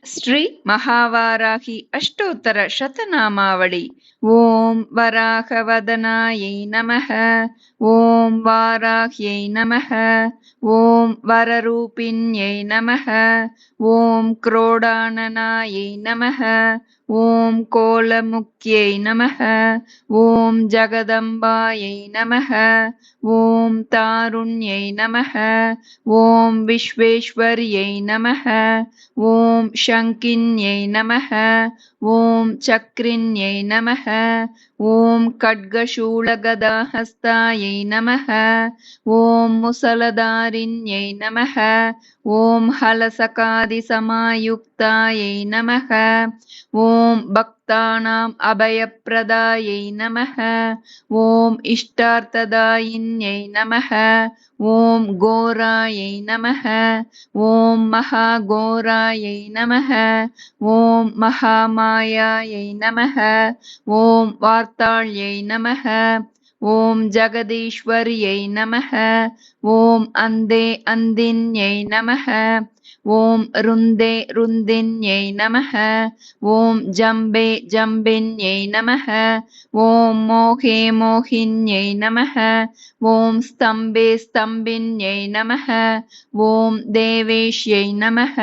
श्री महावाराही अष्टोत्तर शतनामावली। ओं वराहवदनायै नमः। ओं वाराह्यै नमः। ओं वररूपिण्यै नमः। ओं क्रोडाननायै नमः। ओं कोलमुख्यै नमः। ओं जगदम्बायै नमः। ओं तारुण्यै नमः। ओं विश्वेश्वर्यै नमः। ओं शङ्किन्यै नमः। ओं चक्रिण्यै नमः। ओं खड्गशूलगदाहस्तायै नमः। ओं मुसलधारिण्यै नमः। ओं हलसकादिसमायुक्तायै नमः। ओं भक्तानाम् अभयप्रदायै नमः। ओं इष्टार्थदायिन्यै नमः। ओं घोरायै नमः। ओं महाघोरायै नमः। ओं महामायायै नमः। ओं वार्ताळ्यै नमः। ओं जगदीश्वर्यै नमः। ओं अन्धे अन्धिन्यै नमः। ओं रुन्दे रुन्दिन्यै नमः। ओं जम्बे जम्बिन्यै नमः। ओं मोहे मोहिन्यै नमः। ओं स्तम्भे स्तम्भिन्यै नमः। ओं देवेश्यै नमः।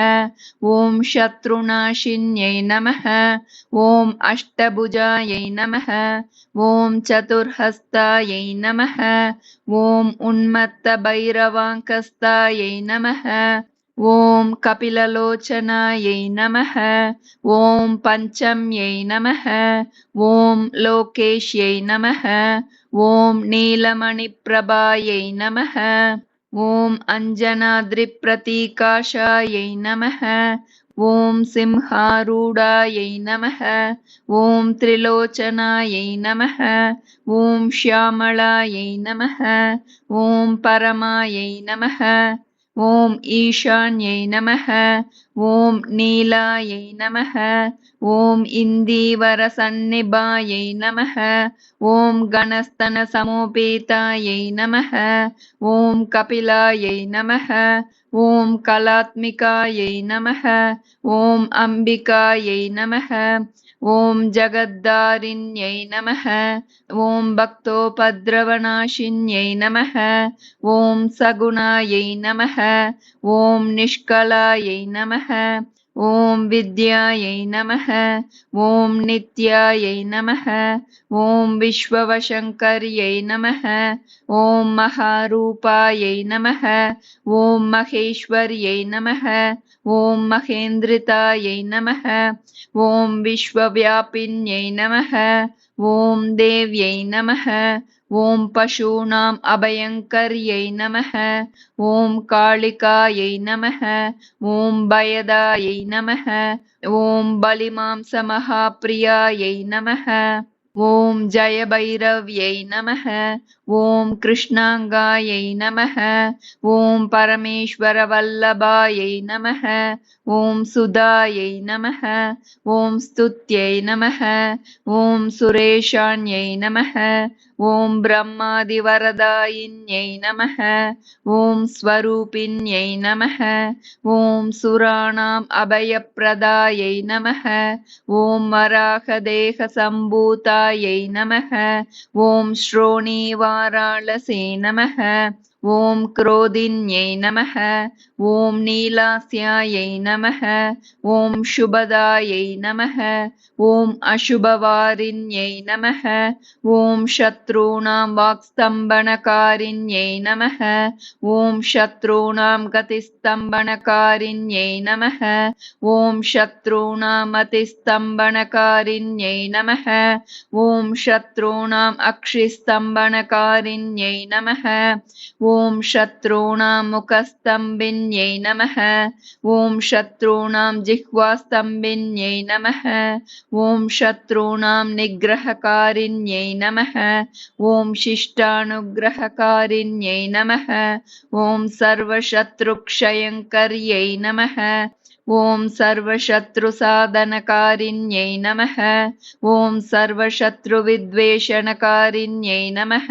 ओं शत्रुनाशिन्यै नमः। ओं अष्टभुजायै नमः। ओं चतुर्हस्तायै नमः। ओं उन्मत्तभैरवाङ्कस्तायै नमः। ओं कपिललोचनायै नमः। ओं पञ्चम्यै नमः। ओं लोकेश्यै नमः। ओं नीलमणिप्रभायै नमः। ओं अञ्जनाद्रिप्रतीकाशायै नमः। ओं सिंहारूढायै नमः। ओं त्रिलोचनायै नमः। ओं श्यामलायै नमः। ओं परमायै नमः। ओं ईशान्यै नमः। ओं नीलायै नमः। ओं इन्दीवरसन्निभायै नमः। ओं गणस्तनसमोपेतायै नमः। ओं कपिलायै नमः। ओं कलात्मिकायै नमः। ओं अम्बिकायै नमः। ओं जगद्धारिण्यै नमः। ओं भक्तोपद्रवनाशिन्यै नमः। ओं सगुणायै नमः। ओं निष्कलायै नमः। ओं विद्यायै नमः। ओं नित्यायै नमः। ओं विश्ववशङ्कर्यै नमः। ओं महारूपायै नमः। ओं महेश्वर्यै नमः। ओं महेन्द्रितायै नमः। ओं विश्वव्यापिन्यै नमः। ओं देव्यै नमः। ओं पशूनाम् अभयङ्कर्यै नमः। ओं कालिकायै नमः। ओं भयदायै नमः। ओं बलिमांसमहाप्रियायै नमः। ओं जयभैरव्यै नमः। ओं कृष्णाङ्गायै नमः। ओं परमेश्वरवल्लभायै नमः। ओं सुधायै नमः। ओं स्तुत्यै नमः। ओं सुरेशान्यै नमः। ओं ब्रह्मादिवरदायिन्यै नमः। ओं स्वरूपिण्यै नमः। ओं सुराणाम् अभयप्रदायै नमः। ओं वराहदेहसम्भूतायै नमः। ओं श्रोणीवाराळसे नमः। ओं क्रोधिन्यै नमः। ओं नीलास्यायै नमः। ओं शुभदायै नमः। ओं अशुभवारिण्यै नमः। ओं शत्रूणां वाक्स्तम्भनकारिण्यै नमः। ओं शत्रूणां गतिस्तम्भनकारिण्यै नमः। ओं शत्रूणाम् अतिस्तम्भनकारिण्यै नमः। ओं शत्रूणाम् अक्षिस्तम्भनकारिण्यै नमः। ओं शत्रूणां मुखस्तम्भिन्यै नमः। ओं शत्रूणां जिह्वास्तम्भिन्यै नमः। ओं शत्रूणां निग्रहकारिण्यै नमः। ओं शिष्टानुग्रहकारिण्यै नमः। ओं सर्वशत्रुक्षयङ्कर्यै नमः। ॐ सर्वशत्रुसाधनकारिण्यै नमः। ॐ सर्वशत्रुविद्वेषणकारिण्यै नमः।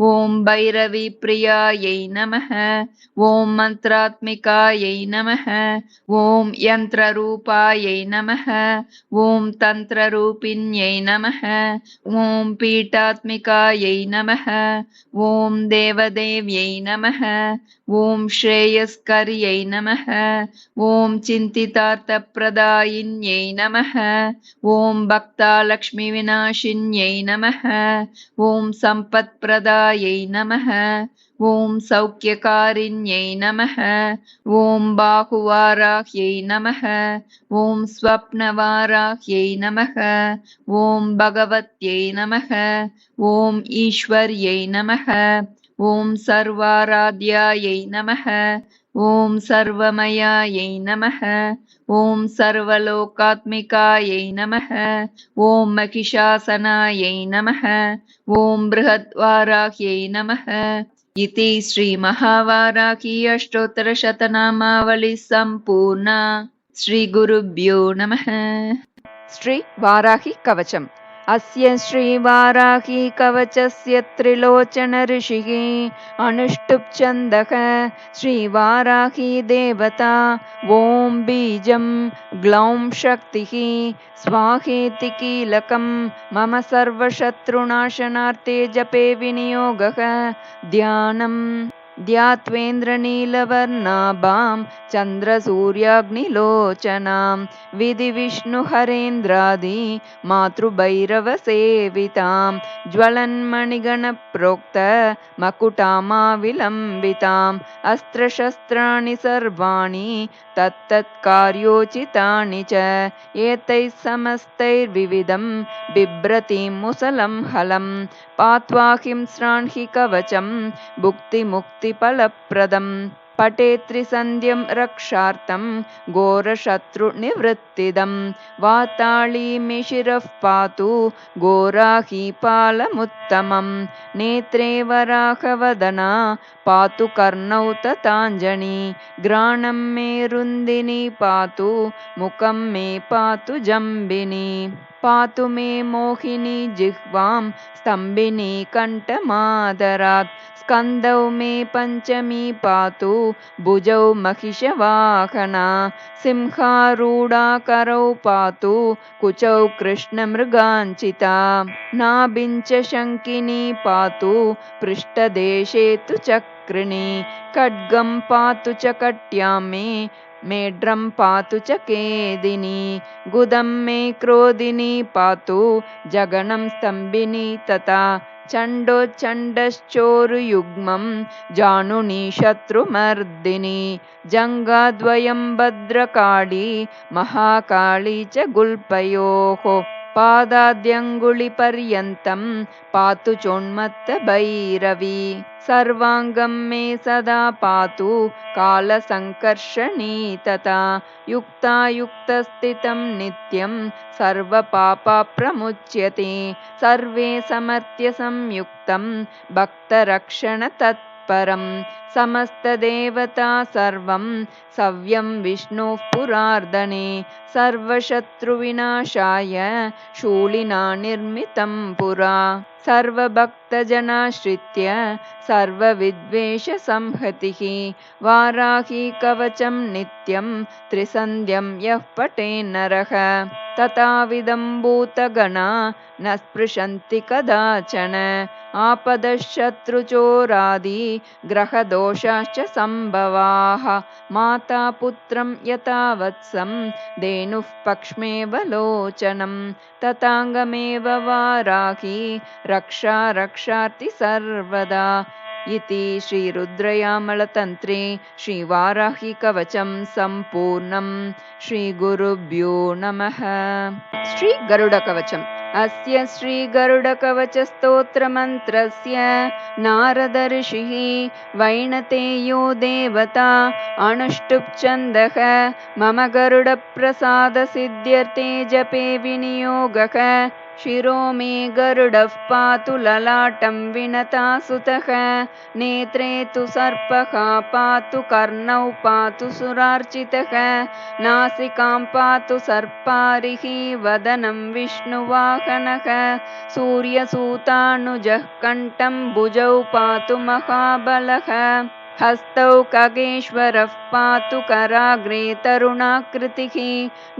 ॐ भैरवीप्रियायै नमः। ॐ मन्त्रात्मिकायै नमः। ॐ यन्त्ररूपायै नमः। ॐ तन्त्ररूपिण्यै नमः। ॐ पीठात्मिकायै नमः। ॐ देवदेव्यै नमः। ॐ श्रेयस्कर्यै नमः। ॐ चिन्तितार्थप्रदायिन्यै नमः। ॐ भक्तालक्ष्मीविनाशिन्यै नमः। ॐ सम्पत्प्रदायै नमः। ॐ सौख्यकारिण्यै नमः। ॐ बाहुवाराह्यै नमः। ॐ स्वप्नवाराह्यै नमः। ॐ भगवत्यै नमः। ॐ ईश्वर्यै नमः। ॐ सर्वाराध्यायै नमः। ॐ सर्वमयायै नमः। ॐ सर्वलोकात्मिकायै नमः। ॐ महिषासनायै नमः। ॐ बृहद्वाराह्यै नमः। इति श्रीमहावाराही अष्टोत्तरशतनामावलिः सम्पूर्णा। श्रीगुरुभ्यो नमः। श्री वाराही कवचम्। अस्य श्रीवाराही कवचस्य त्रिलोचन ऋषिः अनुष्टुप् छन्दः श्रीवाराही देवता। ॐ बीजं ग्लौं शक्तिः स्वाहेति कीलकं मम सर्वशत्रुनाशनार्थे जपे विनियोगः। ध्यानम् ध्यात्वेन्द्रनीलवर्णाभां चन्द्रसूर्याग्निलोचनां विधिविष्णुहरेन्द्रादि मातृभैरवसेवितां ज्वलन्मणिगणप्रोक्त मकुटामाविलम्बिताम् अस्त्रशस्त्राणि सर्वाणि तत्तत्कार्योचितानि च एतैः समस्तैर्विविधं बिभ्रतीं मुसलं हलं पात्वाहिं स्राण्हि कवचं भुक्तिमुक्तिफलप्रदम् पठे त्रिसन्ध्यं रक्षार्थं घोरशत्रुनिवृत्तिदं वाताळी शिरः पातु घोराहीपालमुत्तमं नेत्रे वराहवदना पातु कर्णौ तथाञ्जनी घ्राणं मे रुन्दिनी पातु मुखं मे पातु जम्बिनी पातु मे मोहिनी जिह्वां स्तम्भिनी कण्ठमादरात् स्कन्धौ मे पञ्चमी पातु भुजौ महिषवाहना सिंहारूढा करौ पातु कुचौ कृष्णमृगाञ्चिता नाभिञ्च शङ्किनी पातु पृष्ठदेशे तु चक्रिणी खड्गं पातु च कट्यां मे मेढ्रं पातु च केदिनी गुदं मे क्रोधिनी पातु जगनं स्तम्भिनी तथा चण्डोच्चण्डश्चोरुयुग्मं जानुनी शत्रुमर्दिनी जङ्घाद्वयं भद्रकाली महाकाली च गुल्पयोः पादाद्यङ्गुलिपर्यन्तं पातु चोन्मत्तभैरवी सर्वाङ्गं मे सदा पातु कालसङ्कर्षणी तथा युक्तायुक्तस्थितं नित्यं सर्वपापप्रमुच्यते सर्वे समर्थ्य संयुक्तं भक्तरक्षणतत्परं समस्तदेवता सर्वं सव्यं विष्णोः पुरार्दने सर्वशत्रुविनाशाय शूलिना निर्मितं पुरा सर्वभक्तजनाश्रित्य सर्वविद्वेषसंहतिः वाराही कवचं नित्यं त्रिसन्ध्यं यः पठेन्नरः तथाविधं भूतगणा न स्पृशन्ति कदाचन आपदशत्रुचोरादि ग्रहदोषाश्च सम्भवाः माता पुत्रं यथा वत्सं धेनुः पक्ष्मेव लोचनं तथाङ्गमेव वाराही रक्षा रक्षार्ति सर्वदा। इति श्रीरुद्रयामलतन्त्रे श्रीवाराही कवचं सम्पूर्णम्। श्रीगुरुभ्यो नमः। श्रीगरुडकवचम्। अस्य श्रीगरुडकवचस्तोत्रमन्त्रस्य नारद ऋषिः वैणतेयो देवता अनुष्टुप् छन्दः मम गरुडप्रसादसिद्ध्यर्थे जपे विनियोगः शिरो मे गरुडः पातु ललाटं विनतासुतः नेत्रे तु सर्पः पातु कर्णौ पातु सुरार्चितः नासिकां पातु सर्पारिः वदनं विष्णुवाहनः सूर्यसूतानुजः कण्ठं भुजौ पातु महाबलः हस्तौ खगेश्वरः पातु कराग्रे तरुणाकृतिः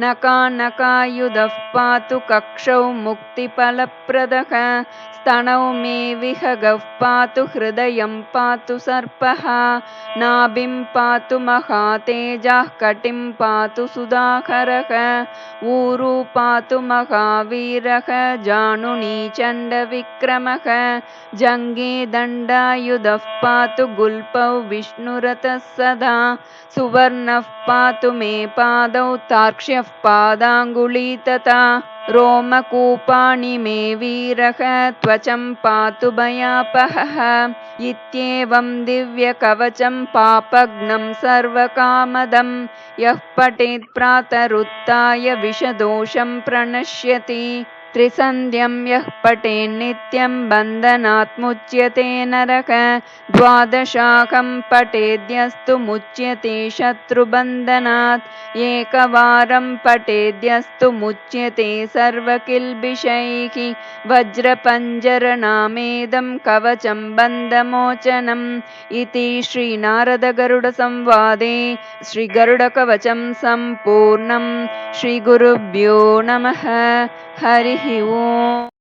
नकानकायुधः पातु कक्षौ मुक्तिफलप्रदः स्तनौ मे विहगः पातु हृदयं पातु सर्पः नाभिं पातु महातेजः कटिं पातु सुधाकरः ऊरू पातु महावीरः जानुनी चण्डविक्रमः जङ्गे दण्डायुधः पातु गुल्पौ विष्णुरथः सदा सुवर्णः पातु मे पादौ तार्क्ष्यः पादाङ्गुली तथा रोमकूपाणि मे वीरः त्वचं पातु भयापहः इत्येवं दिव्यकवचं पापघ्नं सर्वकामदं यः पठेत् प्रातरुत्थाय विषदोषं प्रणश्यति त्रिसन्ध्यं यः पठेन्नित्यं बन्धनात् मुच्यते नरः द्वादशाकं पठेद्यस्तु मुच्यते शत्रुबन्धनात् एकवारं पठेद्यस्तु मुच्यते सर्वकिल्बिषैः वज्रपञ्जरनामेदं कवचं बन्धमोचनम् इति श्रीनारदगरुडसंवादे श्रीगरुडकवचं सम्पूर्णं। श्रीगुरुभ्यो नमः। हरिः ओम्।